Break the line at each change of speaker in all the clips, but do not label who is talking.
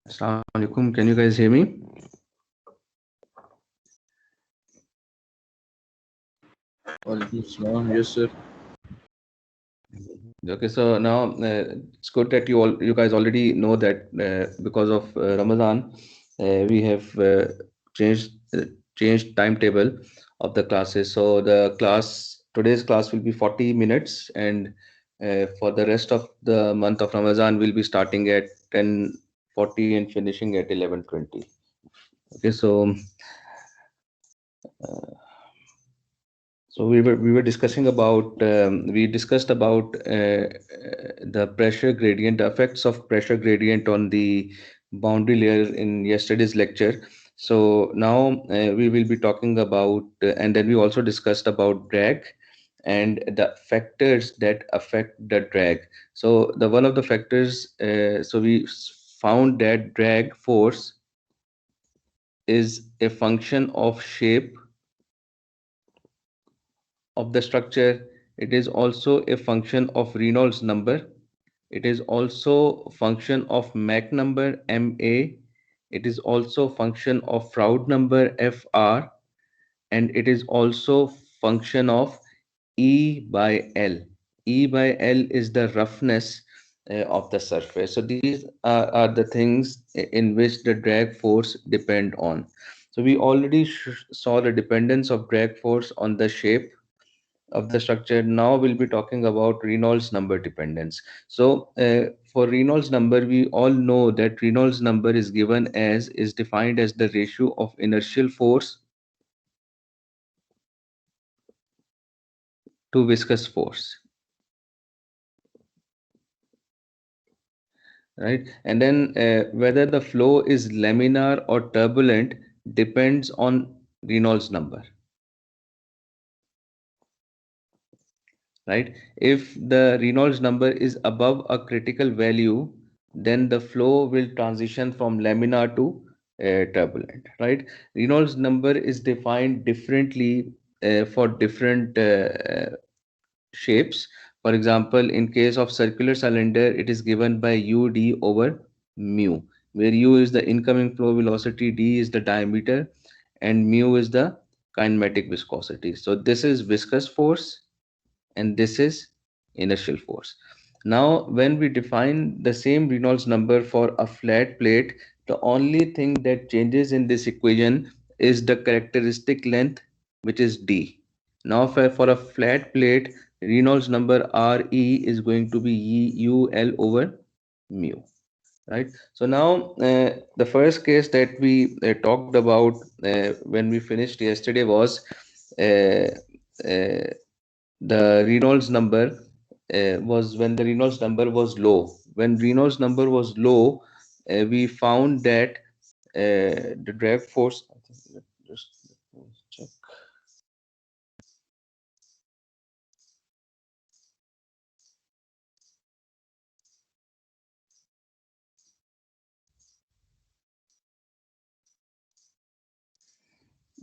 Assalamu alaikum. Can you guys hear me?
Yes, sir.
Okay, so now it's good that you guys already know that because of Ramadan, we have changed timetable of the classes. So today's class will be 40 minutes, and for the rest of the month of Ramadan, we'll be starting at 10:40 and finishing at 11:20. Okay, so we were discussing about we discussed about the pressure gradient, the effects of pressure gradient on the boundary layer in yesterday's lecture. So now we will be talking about and then we also discussed about drag and the factors that affect the drag. So the one of the factors, so we found that drag force is a function of shape of the structure. It is also a function of Reynolds number. It is also function of Mach number Ma. It is also function of Froude number Fr, and it is also function of E by L. E by L is the roughness of the surface. So these are the things in which the drag force depend on. So we already saw the dependence of drag force on the shape of the structure. Now we'll be talking about Reynolds number dependence. So for Reynolds number, we all know that Reynolds number is defined as the ratio of inertial force to viscous force, right? And then whether the flow is laminar or turbulent depends on Reynolds number, right? If the Reynolds number is above a critical value, then the flow will transition from laminar to turbulent, right? Reynolds number is defined differently for different shapes. For example, in case of circular cylinder, it is given by ud over mu, where u is the incoming flow velocity, d is the diameter, and mu is the kinematic viscosity. So this is viscous force and this is inertial force. Now, when we define the same Reynolds number for a flat plate, the only thing that changes in this equation is the characteristic length, which is d. Now, for a flat plate, Reynolds number Re is going to be UL over mu, right? So now the first case that we talked about when we finished yesterday was uh, uh, the Reynolds number was when the Reynolds number was low. When Reynolds number was low, we found that the drag force. I think just let me check.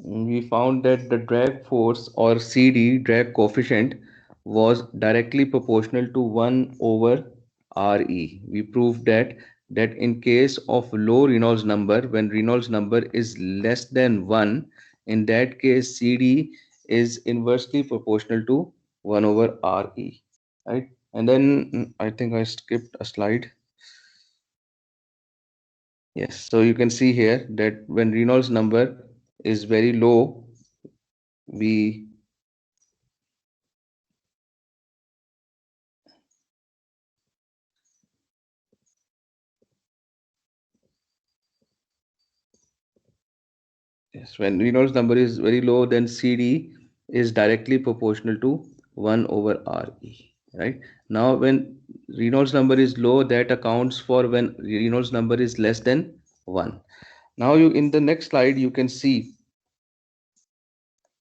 We found that the drag force or CD drag coefficient was directly proportional to 1 over Re. We proved that in case of low Reynolds number, when Reynolds number is less than 1, in that case CD is inversely proportional to 1 over Re, right? And then I think I skipped a slide. Yes, so you can see here that when Reynolds number is very low, we yes, when Reynolds number is very low, then CD is directly proportional to 1 over Re, right? Now, when Reynolds number is low, that accounts for when Reynolds number is less than 1. Now, you in the next slide, you can see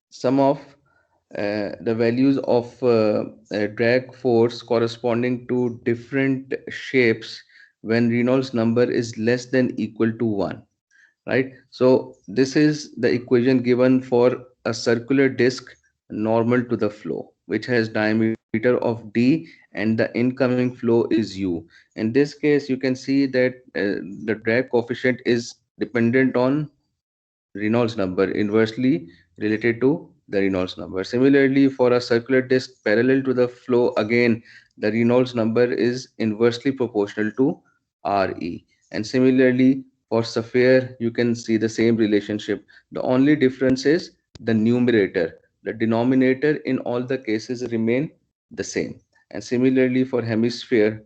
some of the values of drag force corresponding to different shapes when Reynolds number is less than equal to 1, right? So this is the equation given for a circular disc normal to the flow, which has diameter of d and the incoming flow is u. In this case, you can see that the drag coefficient is dependent on Reynolds number, inversely related to the Reynolds number. Similarly, for a circular disk parallel to the flow, again the Reynolds number is inversely proportional to Re. And similarly, for sphere, you can see the same relationship. The only difference is the numerator. The denominator in all the cases remain the same. And similarly for hemisphere,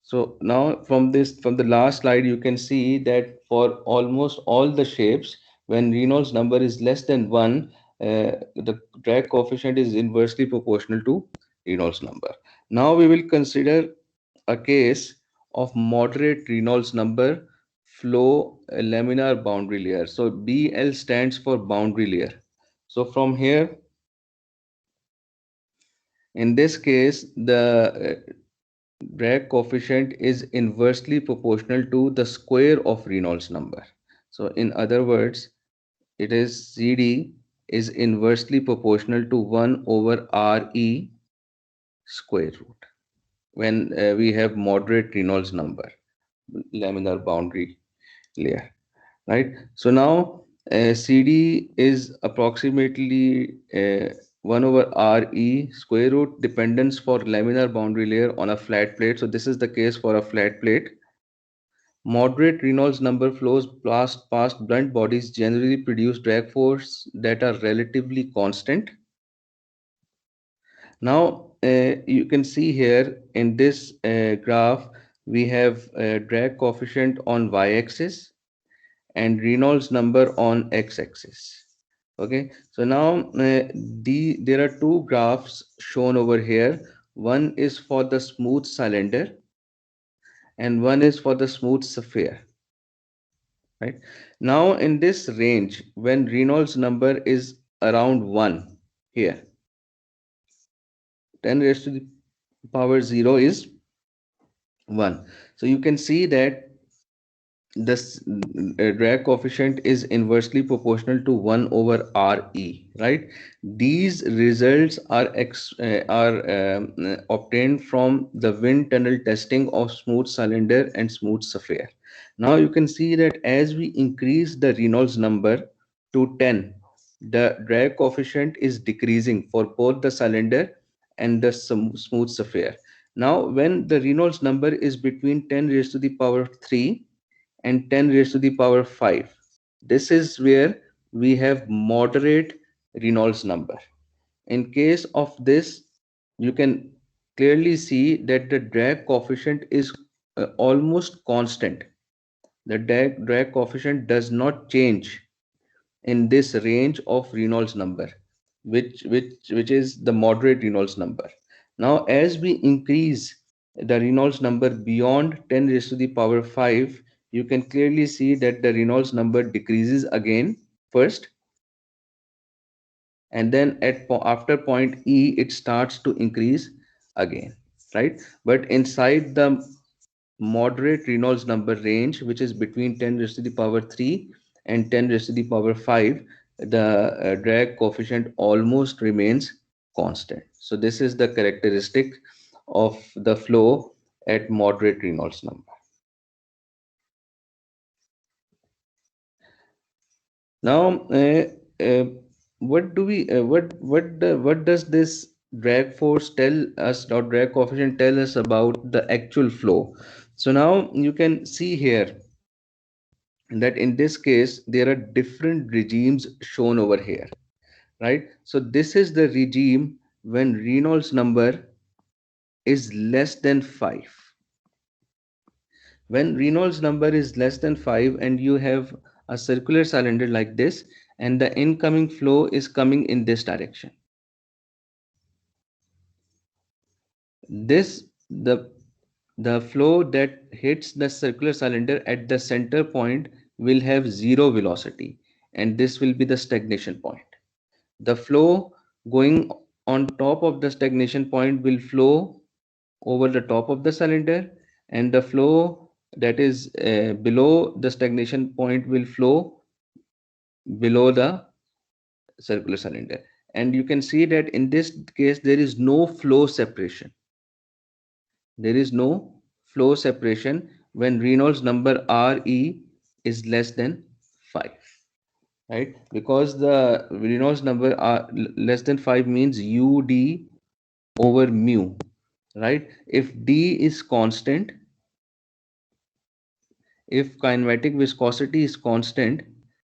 so now from the last slide, you can see that for almost all the shapes, when Reynolds number is less than 1, the drag coefficient is inversely proportional to Reynolds number. Now we will consider a case of moderate Reynolds number flow laminar boundary layer. So BL stands for boundary layer. So from here, in this case, the drag coefficient is inversely proportional to the square of Reynolds number. So in other words, it is CD is inversely proportional to 1 over RE square root when we have moderate Reynolds number, laminar boundary layer, right? So now CD is approximately 1 over Re square root dependence for laminar boundary layer on a flat plate. So this is the case for a flat plate. Moderate Reynolds number flows past blunt bodies generally produce drag force that are relatively constant. Now you can see here in this graph we have drag coefficient on y-axis and Reynolds number on x-axis. Okay, so now there are two graphs shown over here. One is for the smooth cylinder and one is for the smooth sphere. Right now, in this range, when Reynolds number is around 1 here, 10 raised to the power 0 is 1. So you can see that this drag coefficient is inversely proportional to 1 over Re, right? These results are obtained from the wind tunnel testing of smooth cylinder and smooth sphere. Now you can see that as we increase the Reynolds number to 10, the drag coefficient is decreasing for both the cylinder and the smooth sphere. Now when the Reynolds number is between 10 raised to the power 3 and 10 raised to the power 5. This is where we have moderate Reynolds number. In case of this, you can clearly see that the drag coefficient is almost constant. The drag coefficient does not change in this range of Reynolds number, which is the moderate Reynolds number. Now, as we increase the Reynolds number beyond 10 raised to the power 5, you can clearly see that the Reynolds number decreases again first, and then after point E, it starts to increase again, right? But inside the moderate Reynolds number range, which is between 10 raised to the power 3 and 10 raised to the power 5, the drag coefficient almost remains constant. So this is the characteristic of the flow at moderate Reynolds number. Now, uh, what does this drag force tell us, or drag coefficient tell us about the actual flow? So now you can see here that in this case there are different regimes shown over here, right? So this is the regime when Reynolds number is less than 5. When Reynolds number is less than 5 and you have a circular cylinder like this and the incoming flow is coming in this direction, this the flow that hits the circular cylinder at the center point will have zero velocity, and this will be the stagnation point. The flow going on top of the stagnation point will flow over the top of the cylinder, and the flow that is below the stagnation point will flow below the circular cylinder. and you can see that in this case there is no flow separation. There is no flow separation when Reynolds number Re is less than 5, right? Because the Reynolds number are less than 5 means UD over mu, right? If D is constant, if kinematic viscosity is constant,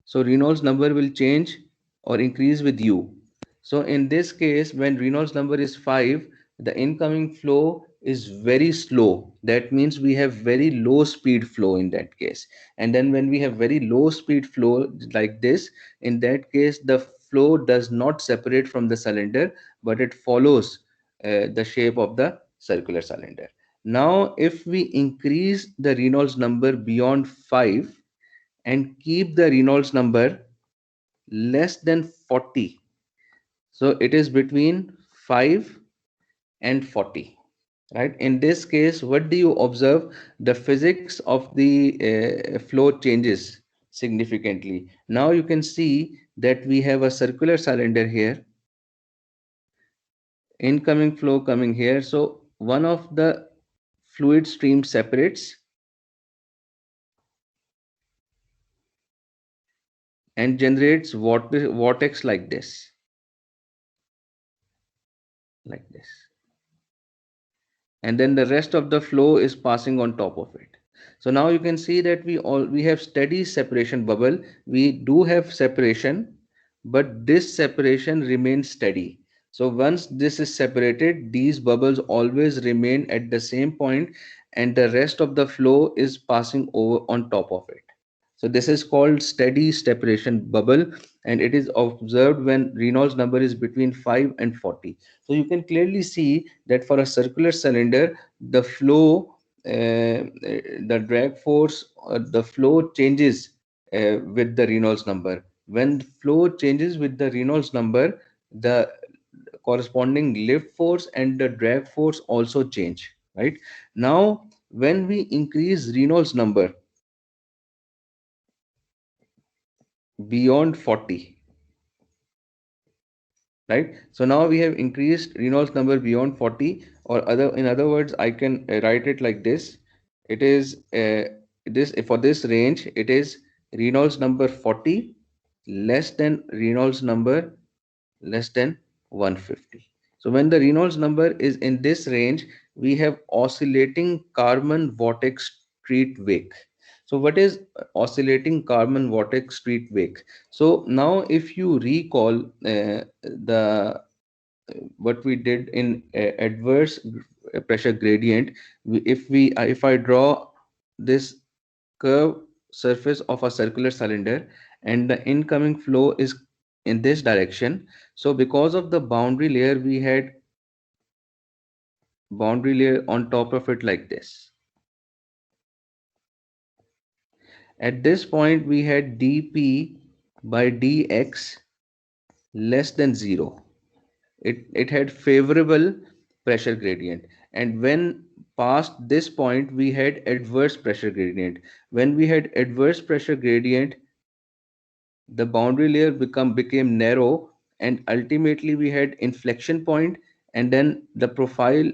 so Reynolds number will change or increase with U. So in this case, when Reynolds number is 5, the incoming flow is very slow. That means we have very low speed flow in that case. And then when we have very low speed flow like this, in that case, the flow does not separate from the cylinder, but it follows the shape of the circular cylinder. Now, if we increase the Reynolds number beyond 5 and keep the Reynolds number less than 40, so it is between 5 and 40, right? In this case, what do you observe? The physics of the flow changes significantly. Now you can see that we have a circular cylinder here, incoming flow coming here. So one of the fluid stream separates and generates vortex like this, and then the rest of the flow is passing on top of it. So now you can see that we have steady separation bubble. We do have separation, but this separation remains steady. So once this is separated, these bubbles always remain at the same point, and the rest of the flow is passing over on top of it. So this is called steady separation bubble, and it is observed when Reynolds number is between 5 and 40. So you can clearly see that for a circular cylinder, the flow, the drag force, the flow changes with the Reynolds number. When flow changes with the Reynolds number, the corresponding lift force and the drag force also change, right? Now, when we increase Reynolds number beyond 40, right? So now we have increased Reynolds number beyond 40, or in other words, I can write it like this. It is this for this range, it is Reynolds number 40 less than Reynolds number less than 150. So when the Reynolds number is in this range, we have oscillating Kármán vortex street wake. So what is oscillating Kármán vortex street wake? So now if you recall the what we did in adverse pressure gradient, if I draw this curve surface of a circular cylinder and the incoming flow is in this direction, so because of the boundary layer, we had boundary layer on top of it like this. At this point we had dp by dx less than 0. It had favorable pressure gradient, and when past this point we had adverse pressure gradient. When we had adverse pressure gradient, the boundary layer became narrow, and ultimately we had inflection point, and then the profile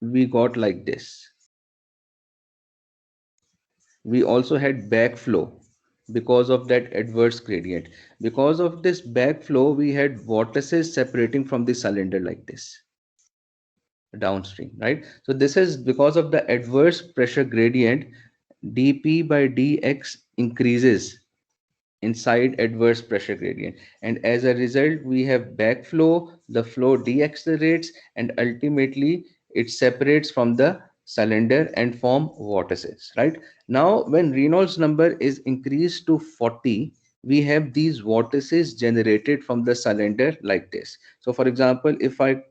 we got like this. We also had backflow because of that adverse gradient. Because of this backflow, we had vortices separating from the cylinder like this downstream, right? So this is because of the adverse pressure gradient. Dp by dx increases inside adverse pressure gradient, and as a result we have backflow. The flow deaccelerates, and ultimately it separates from the cylinder and form vortices, right? Now when Reynolds number is increased to 40, we have these vortices generated from the cylinder like this. So for example, if I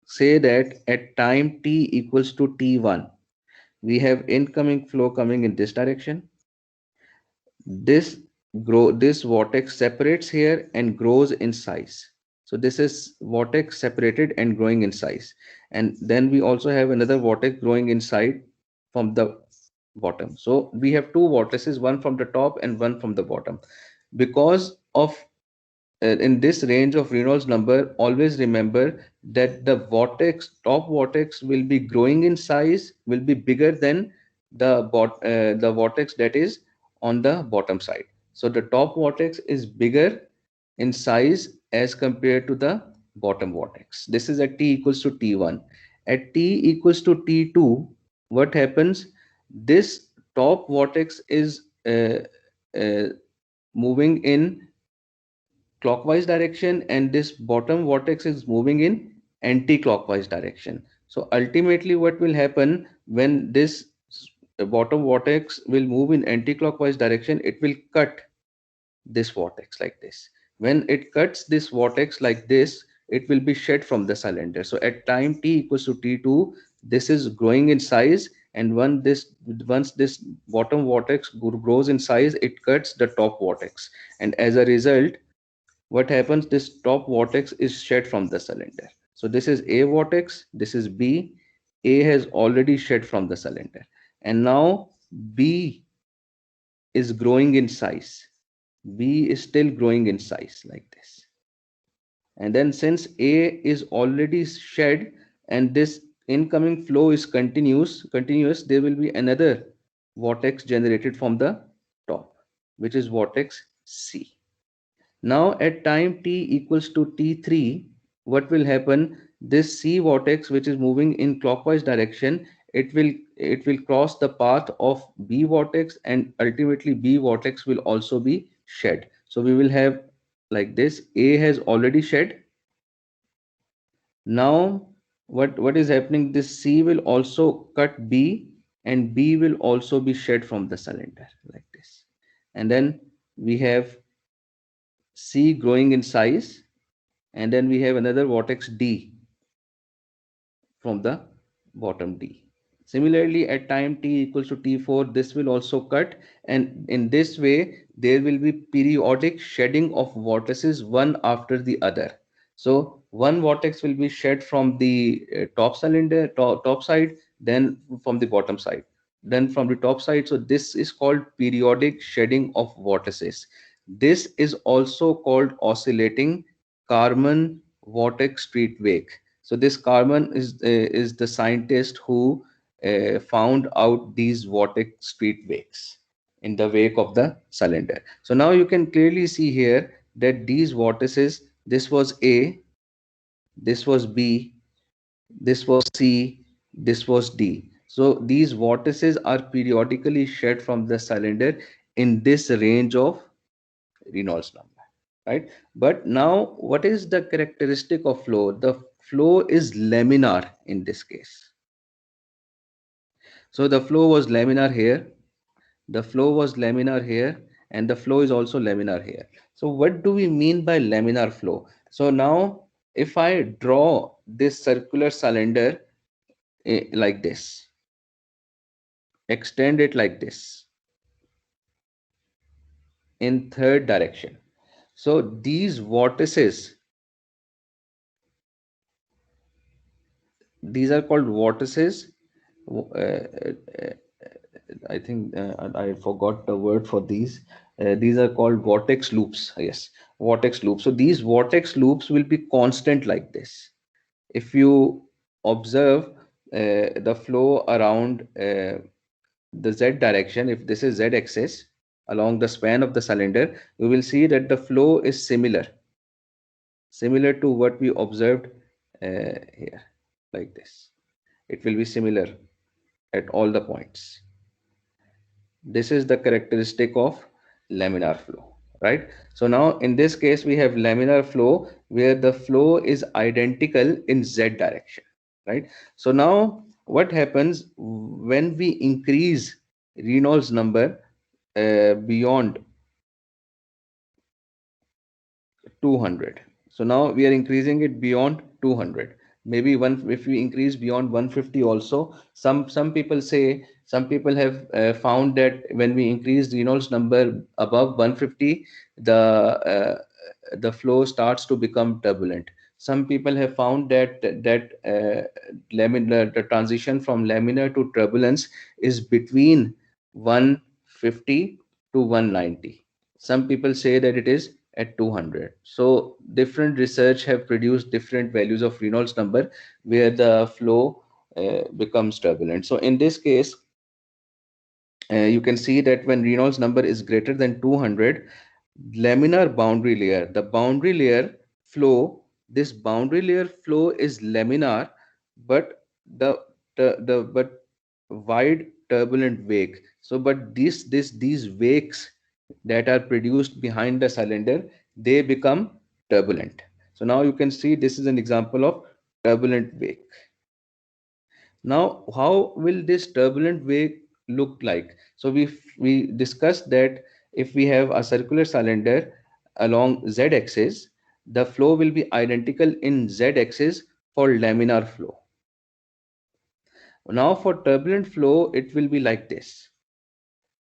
say that at time t equals to t1, we have incoming flow coming in this direction. This vortex separates here and grows in size. So this is vortex separated and growing in size, and then we also have another vortex growing inside from the bottom. So we have two vortices, one from the top and one from the bottom. Because of in this range of Reynolds number, always remember that the vortex, top vortex will be growing in size, will be bigger than the vortex that is on the bottom side. So the top vortex is bigger in size as compared to the bottom vortex. This is at t equals to t1. At t equals to t2, what happens? This top vortex is uh, moving in clockwise direction, and this bottom vortex is moving in anti-clockwise direction. So ultimately what will happen when this bottom vortex will move in anti-clockwise direction, it will cut this vortex like this. When it cuts this vortex like this, it will be shed from the cylinder. So at time t equals to t2, this is growing in size, and once this bottom vortex grows in size, it cuts the top vortex, and as a result, what happens, this top vortex is shed from the cylinder. So this is a vortex, this is b. A has already shed from the cylinder, and now b is growing in size. B is still growing in size like this. And then since A is already shed and this incoming flow is continuous, there will be another vortex generated from the top, which is vortex C. Now at time t equals to t3, what will happen? This C vortex, which is moving in clockwise direction, it will cross the path of B vortex, and ultimately B vortex will also be shed. So we will have like this: A has already shed. Now what is happening? This C will also cut B, and B will also be shed from the cylinder like this. And then we have C growing in size, and then we have another vortex D from the bottom D. Similarly, at time t equals to t4, this will also cut, and in this way, there will be periodic shedding of vortices one after the other. So one vortex will be shed from the top cylinder, top side, then from the bottom side, then from the top side. So this is called periodic shedding of vortices. This is also called oscillating Kármán vortex street wake. So this Kármán is the scientist who found out these vortex street wakes in the wake of the cylinder. So now you can clearly see here that these vortices, this was A, this was B, this was C, this was D. So these vortices are periodically shed from the cylinder in this range of Reynolds number, right? But now, what is the characteristic of flow? The flow is laminar in this case. So the flow was laminar here, the flow was laminar here, and the flow is also laminar here. So what do we mean by laminar flow? So now, if I draw this circular cylinder like this, extend it like this in third direction. So these are called vortices. I think I forgot the word for these. These are called vortex loops. Yes, vortex loops. So these vortex loops will be constant like this. If you observe the flow around the z direction, if this is z axis along the span of the cylinder, you will see that the flow is similar to what we observed here, like this. It will be similar at all the points. This is the characteristic of laminar flow, right? So now in this case, we have laminar flow where the flow is identical in z direction, right? So now what happens when we increase Reynolds number beyond 200? So now we are increasing it beyond 200. Maybe one, if we increase beyond 150 also, some people say, some people have found that when we increase Reynolds number above 150, the flow starts to become turbulent. Some people have found that laminar, the transition from laminar to turbulence is between 150 to 190. Some people say that it is at 200. So different research have produced different values of Reynolds number where the flow becomes turbulent. So in this case, you can see that when Reynolds number is greater than 200, laminar boundary layer, the boundary layer flow, this boundary layer flow is laminar, but but wide turbulent wake. So but these wakes that are produced behind the cylinder, they become turbulent. So now you can see this is an example of turbulent wake. Now, how will this turbulent wake look like? So we discussed that if we have a circular cylinder along z-axis, the flow will be identical in z-axis for laminar flow. Now for turbulent flow, it will be like this.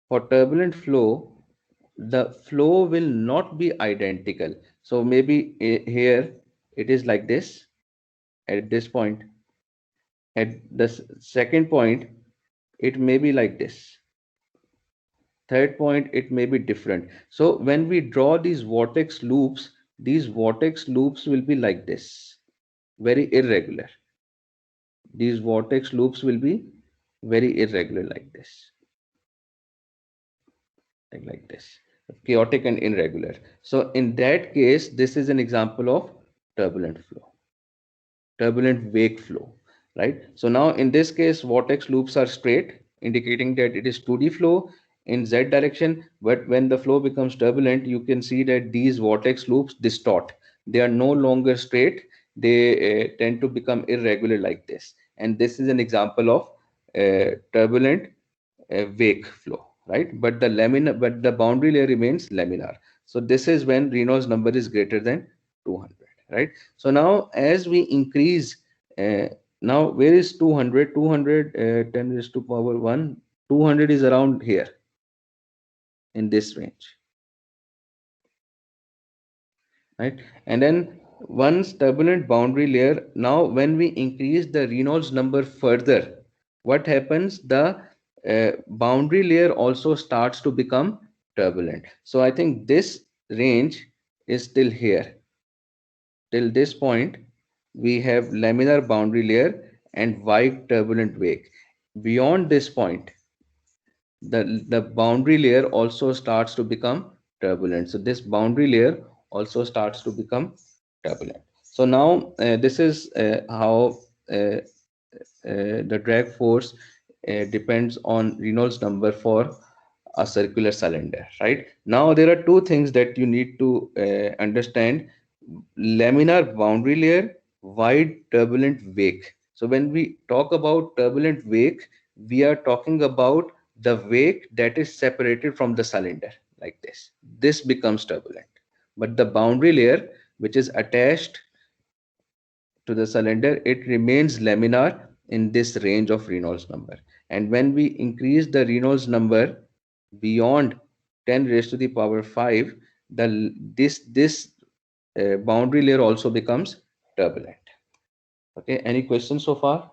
For turbulent flow, the flow will not be identical. So maybe here it is like this at this point. At the second point, it may be like this. Third point, it may be different. So when we draw these vortex loops will be like this, very irregular. These vortex loops will be very irregular like this, like this, chaotic and irregular. So in that case, this is an example of turbulent flow, turbulent wake flow, right? So now in this case, vortex loops are straight, indicating that it is 2D flow in Z direction. But when the flow becomes turbulent, you can see that these vortex loops distort. They are no longer straight. They tend to become irregular like this. And this is an example of turbulent wake flow, right? But the boundary layer remains laminar. So this is when Reynolds number is greater than 200, right? So now as we increase, uh, now where is 200? 200, 10 raised to power 1. 200 is around here in this range, right? And then once turbulent boundary layer, now when we increase the Reynolds number further, what happens? The boundary layer also starts to become turbulent. So I think this range is still here. Till this point, we have laminar boundary layer and wide turbulent wake. Beyond this point, the boundary layer also starts to become turbulent. So this boundary layer also starts to become turbulent. So now this is how the drag force depends on Reynolds number for a circular cylinder, right? Now there are two things that you need to understand: laminar boundary layer, wide turbulent wake. So when we talk about turbulent wake, we are talking about the wake that is separated from the cylinder like this. This becomes turbulent. But the boundary layer, which is attached to the cylinder, it remains laminar in this range of Reynolds number. And when we increase the Reynolds number beyond 10 raised to the power 5, this boundary layer also becomes turbulent. Okay, any questions so far?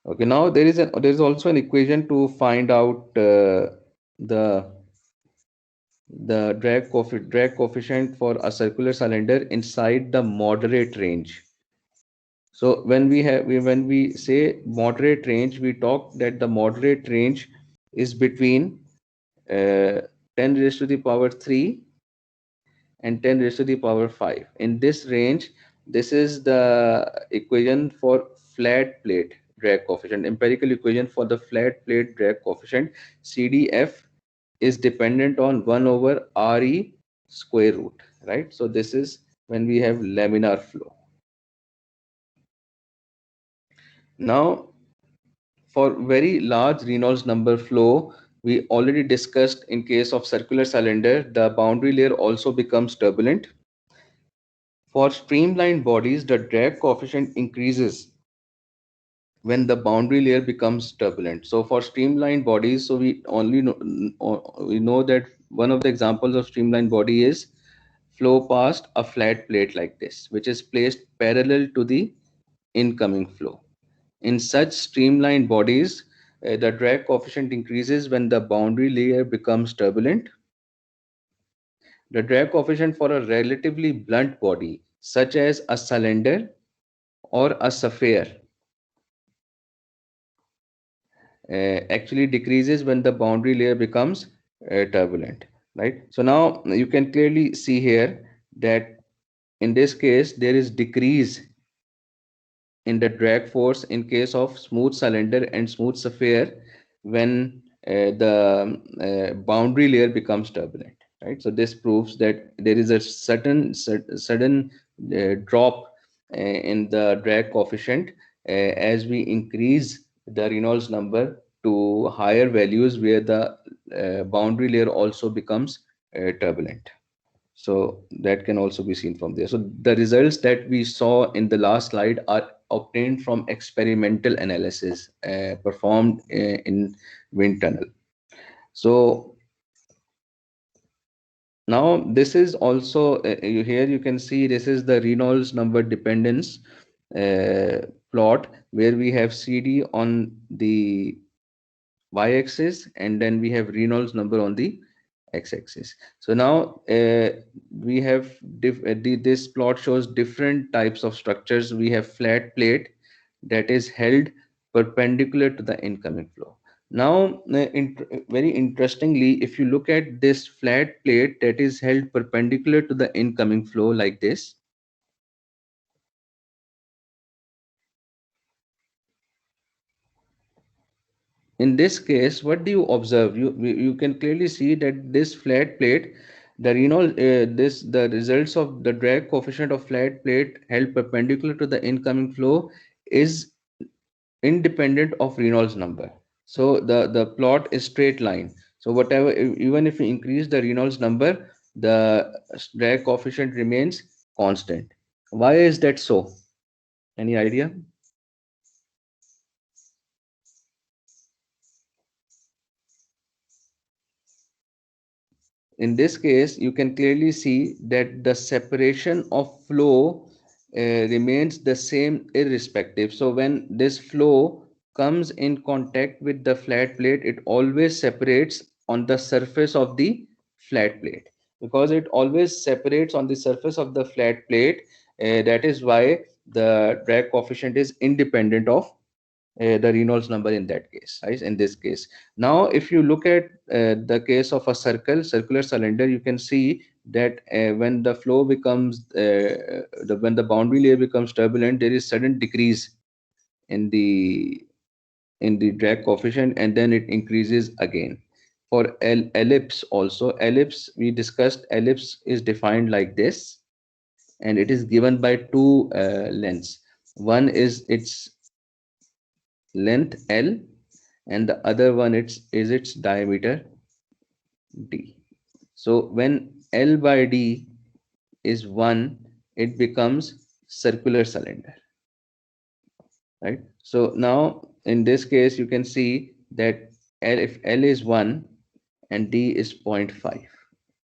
Okay, now there is also an equation to find out the drag coefficient for a circular cylinder inside the moderate range. So when we say moderate range, we talk that the moderate range is between 10 raised to the power 3 and 10 raised to the power 5. In this range, this is the equation for flat plate drag coefficient, empirical equation for the flat plate drag coefficient. CDF is dependent on 1 over RE square root, right? So this is when we have laminar flow. Now, for very large Reynolds number flow, we already discussed in case of circular cylinder, the boundary layer also becomes turbulent. For streamlined bodies, the drag coefficient increases when the boundary layer becomes turbulent. So for streamlined bodies, so we know that one of the examples of streamlined body is flow past a flat plate like this, which is placed parallel to the incoming flow. In such streamlined bodies, the drag coefficient increases when the boundary layer becomes turbulent. The drag coefficient for a relatively blunt body, such as a cylinder or a sphere, actually decreases when the boundary layer becomes turbulent, right? So now you can clearly see here that in this case there is decrease in the drag force in case of smooth cylinder and smooth sphere when the boundary layer becomes turbulent, right? So this proves that there is a sudden drop in the drag coefficient as we increase the Reynolds number to higher values where the boundary layer also becomes turbulent. So that can also be seen from there. So the results that we saw in the last slide are obtained from experimental analysis performed in wind tunnel. So now this is also here you can see this is the Reynolds number dependence plot where we have CD on the y-axis and then we have Reynolds number on the x-axis. So now we have this plot shows different types of structures. We have flat plate that is held perpendicular to the incoming flow. Now very interestingly, if you look at this flat plate that is held perpendicular to the incoming flow like this, in this case, what do you observe? You can clearly see that this flat plate, the the results of the drag coefficient of flat plate held perpendicular to the incoming flow is independent of Reynolds number. So the plot is straight line. So whatever, even if we increase the Reynolds number, the drag coefficient remains constant. Why is that so? Any idea? In this case, you can clearly see that the separation of flow remains the same irrespective. So when this flow comes in contact with the flat plate, it always separates on the surface of the flat plate. Because it always separates on the surface of the flat plate, that is why the drag coefficient is independent of the Reynolds number in that case, right? In this case. Now, if you look at the case of a circular cylinder, you can see that when the flow becomes, when the boundary layer becomes turbulent, there is sudden decrease in the drag coefficient, and then it increases again. For ellipse also, ellipse we discussed, ellipse is defined like this, and it is given by two lengths. One is its length L, and the other one is its diameter D. So when L by D is 1, it becomes circular cylinder, right? So now in this case, you can see that if L is 1 and D is 0.5,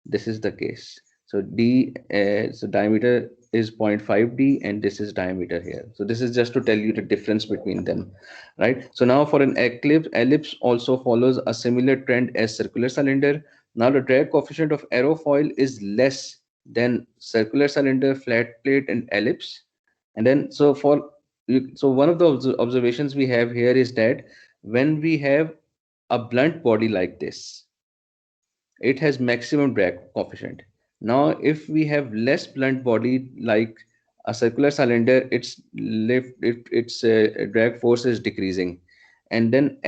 this is the case. So so diameter is 0.5 D and this is diameter here. So this is just to tell you the difference between them, right? So now for an ellipse also follows a similar trend as circular cylinder. Now the drag coefficient of aerofoil is less than circular cylinder, flat plate and ellipse. And then so one of the observations we have here is that when we have a blunt body like this, it has maximum drag coefficient. Now, if we have less blunt body like a circular cylinder, its drag force is decreasing, and then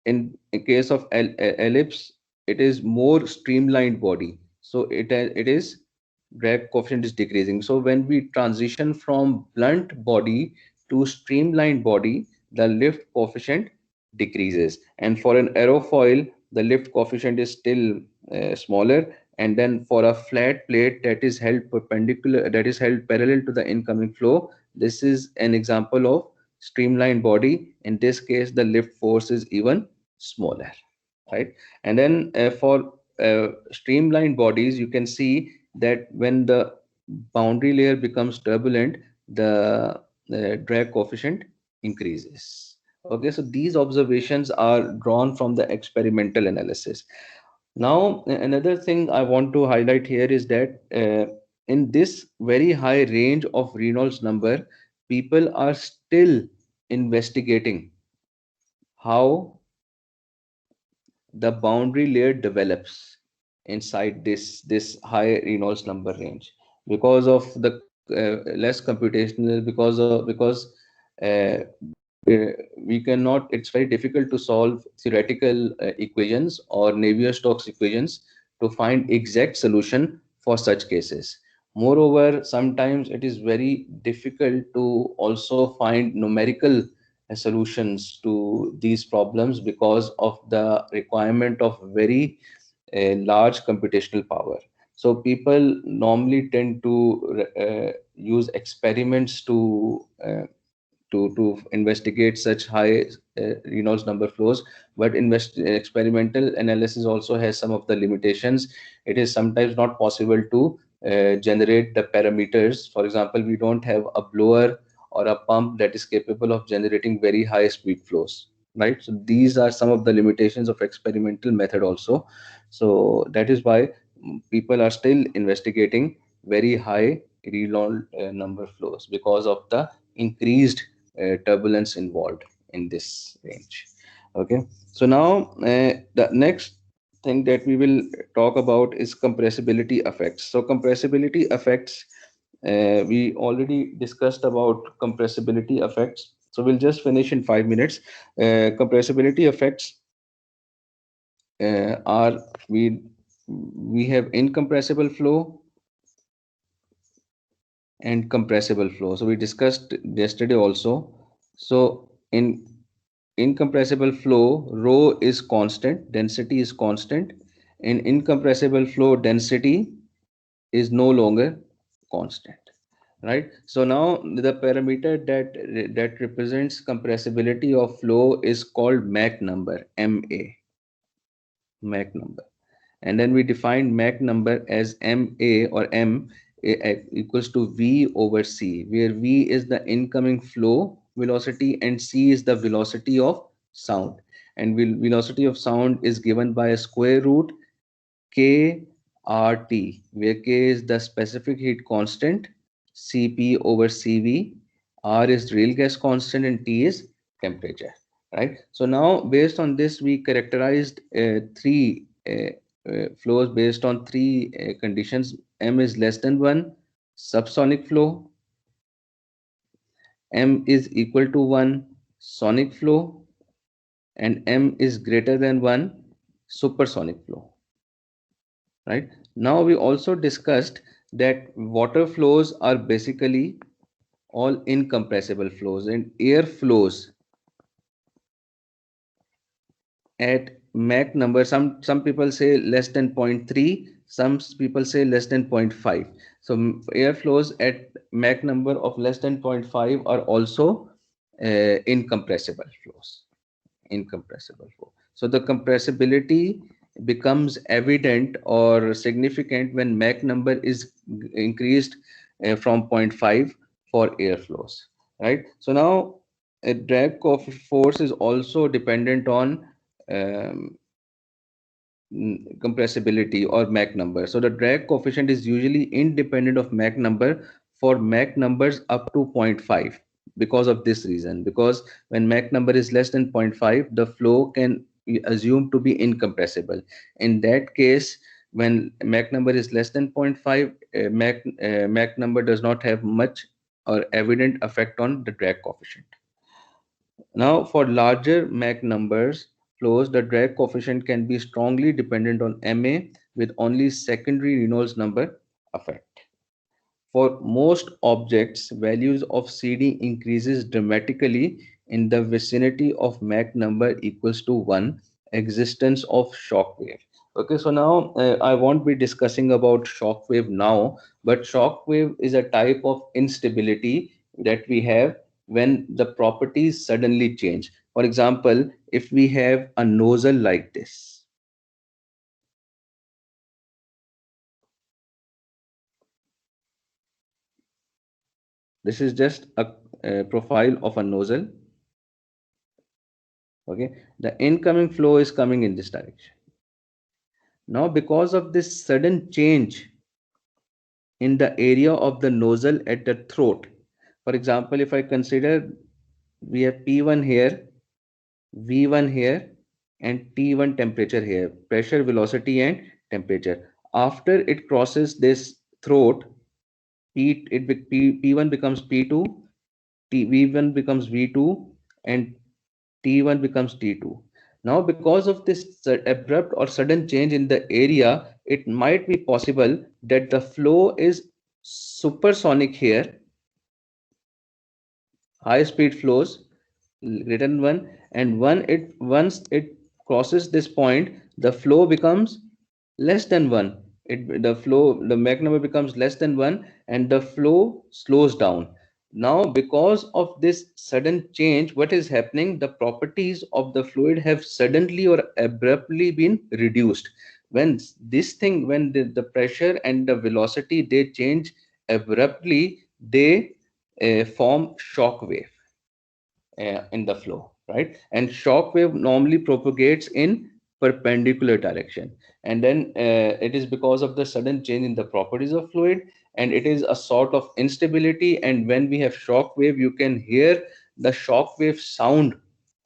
in case of ellipse, it is more streamlined body, so it is drag coefficient is decreasing. So when we transition from blunt body to streamlined body, the lift coefficient decreases, and for an aerofoil, the lift coefficient is still smaller, and then for a flat plate that is held perpendicular, that is held parallel to the incoming flow, this is an example of streamlined body. In this case, the lift force is even smaller, right? And then for streamlined bodies, you can see that when the boundary layer becomes turbulent, the drag coefficient increases. Okay, so these observations are drawn from the experimental analysis. Now, another thing I want to highlight here is that in this very high range of Reynolds number, people are still investigating how the boundary layer develops inside this high Reynolds number range because of the less computational because we cannot, it's very difficult to solve theoretical equations or Navier-Stokes equations to find exact solution for such cases. Moreover, sometimes it is very difficult to also find numerical solutions to these problems because of the requirement of very large computational power. So people normally tend to use experiments to investigate such high Reynolds number flows, but experimental analysis also has some of the limitations. It is sometimes not possible to generate the parameters. For example, we don't have a blower or a pump that is capable of generating very high speed flows, right? So these are some of the limitations of experimental method also. So that is why people are still investigating very high Reynolds number flows because of the increased turbulence involved in this range. Okay, so now the next thing that we will talk about is compressibility effects. So compressibility effects, we already discussed about compressibility effects, so we'll just finish in 5 minutes. Compressibility effects are we have incompressible flow and compressible flow. So we discussed yesterday also. So in incompressible flow, rho is constant, density is constant. In incompressible flow, density is no longer constant, right? So now the parameter that represents compressibility of flow is called Mach number, MA, Mach number. And then we define Mach number as MA or M equals to V over C, where V is the incoming flow velocity and C is the velocity of sound. And velocity of sound is given by a square root K RT, where K is the specific heat constant, Cp over Cv, R is real gas constant, and T is temperature. Right. So now, based on this, we characterized three flows based on three conditions. M is less than 1, subsonic flow. M is equal to 1, sonic flow, and M is greater than 1, supersonic flow. Right. Now we also discussed that water flows are basically all incompressible flows, and air flows at Mach number, some people say less than zero point 0.3, some people say less than zero point 0.5. So air flows at Mach number of less than zero point 0.5 are also incompressible flows, incompressible flow. So the compressibility becomes evident or significant when Mach number is increased from zero point 0.5 for air flows, right? So now a drag force is also dependent on um, compressibility or Mach number. So the drag coefficient is usually independent of Mach number for Mach numbers up to zero point 0.5 because of this reason. Because when Mach number is less than zero point 0.5, the flow can be assumed to be incompressible. In that case, when Mach number is less than zero point 0.5, Mach number does not have much or evident effect on the drag coefficient. Now, for larger Mach numbers flows, the drag coefficient can be strongly dependent on MA with only secondary Reynolds number effect. For most objects, values of CD increases dramatically in the vicinity of Mach number equals to 1, existence of shock wave. Okay, so now I won't be discussing about shock wave now, but shock wave is a type of instability that we have when the properties suddenly change. For example, if we have a nozzle like this, this is just a profile of a nozzle. Okay, the incoming flow is coming in this direction. Now because of this sudden change in the area of the nozzle at the throat, for example, if I consider we have P1 here, V1 here, and T1 temperature here, pressure, velocity, and temperature. After it crosses this throat, P1 becomes P2, V1 becomes V2, and T1 becomes T2. Now, because of this abrupt or sudden change in the area, it might be possible that the flow is supersonic here, high speed flows greater than 1, and once it crosses this point, the flow becomes less than 1. The Mach number becomes less than 1, and the flow slows down. Now because of this sudden change, what is happening, the properties of the fluid have suddenly or abruptly been reduced. When the pressure and the velocity they change abruptly, they form shock wave in the flow, right? And shock wave normally propagates in perpendicular direction, and then it is because of the sudden change in the properties of fluid, and it is a sort of instability. And when we have shock wave, you can hear the shock wave sound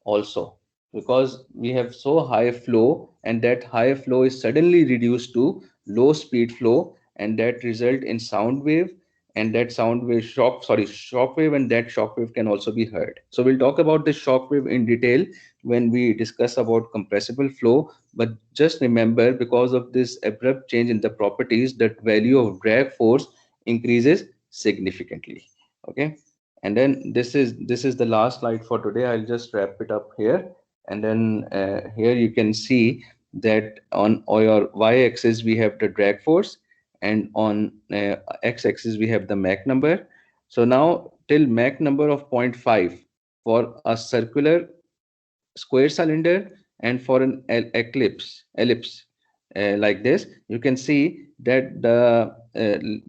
also, because we have so high flow, and that high flow is suddenly reduced to low speed flow, and that result in sound wave. And that sound wave shock wave, and that shock wave can also be heard. So we'll talk about the shock wave in detail when we discuss about compressible flow. But just remember, because of this abrupt change in the properties, that value of drag force increases significantly. Okay, and then this is the last slide for today. I'll just wrap it up here. And then here you can see that on your y-axis we have the drag force, and on x-axis we have the Mach number. So now till Mach number of zero point 0.5 for a circular square cylinder, and for an ellipse like this, you can see that the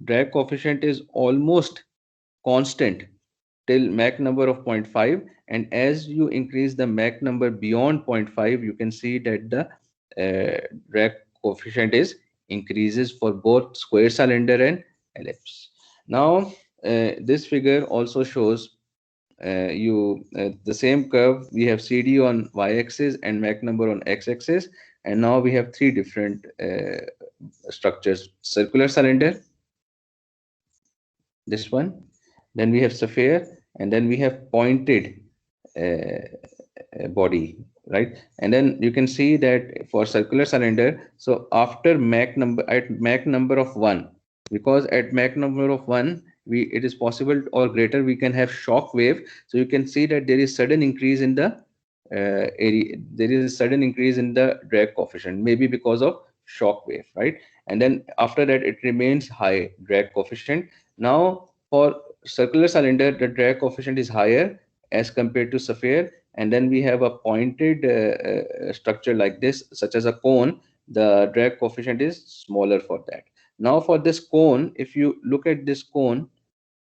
drag coefficient is almost constant till Mach number of zero point 0.5. And as you increase the Mach number beyond zero point 0.5, you can see that the drag coefficient is increases for both square cylinder and ellipse. Now this figure also shows you the same curve. We have CD on y-axis and Mach number on x-axis, and now we have three different structures: circular cylinder, this one, then we have sphere, and then we have pointed body, right? And then you can see that for circular cylinder, so after Mach number, at Mach number of 1, because at Mach number of 1 we it is possible or greater, we can have shock wave. So you can see that there is sudden increase in the area, there is a sudden increase in the drag coefficient, maybe because of shock wave, right? And then after that it remains high drag coefficient. Now for circular cylinder, the drag coefficient is higher as compared to sphere. And then we have a pointed structure like this, such as a cone. The drag coefficient is smaller for that. Now for this cone, if you look at this cone,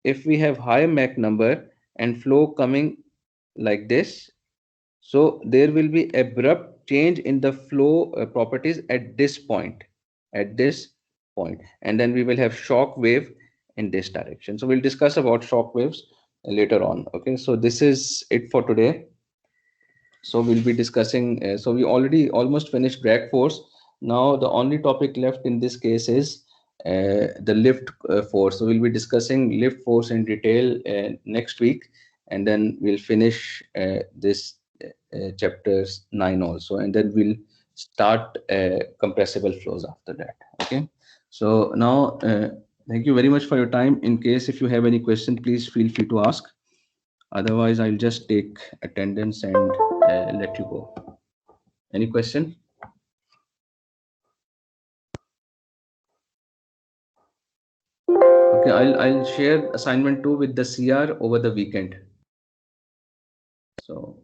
if we have high Mach number and flow coming like this, so there will be abrupt change in the flow properties at this point, at this point, and then we will have shock wave in this direction. So we'll discuss about shock waves later on. Okay, so this is it for today. So we'll be discussing, so we already almost finished drag force. Now the only topic left in this case is the lift force. So we'll be discussing lift force in detail next week, and then we'll finish this chapters 9 also, and then we'll start compressible flows after that. Okay, so now thank you very much for your time. In case if you have any question, please feel free to ask. Otherwise, I'll just take attendance and let you go. Any question? Okay, I'll share assignment 2 with the CR over the weekend. So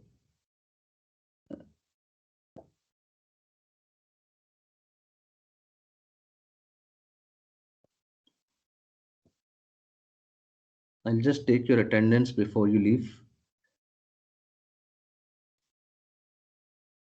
I'll just take your attendance before you leave.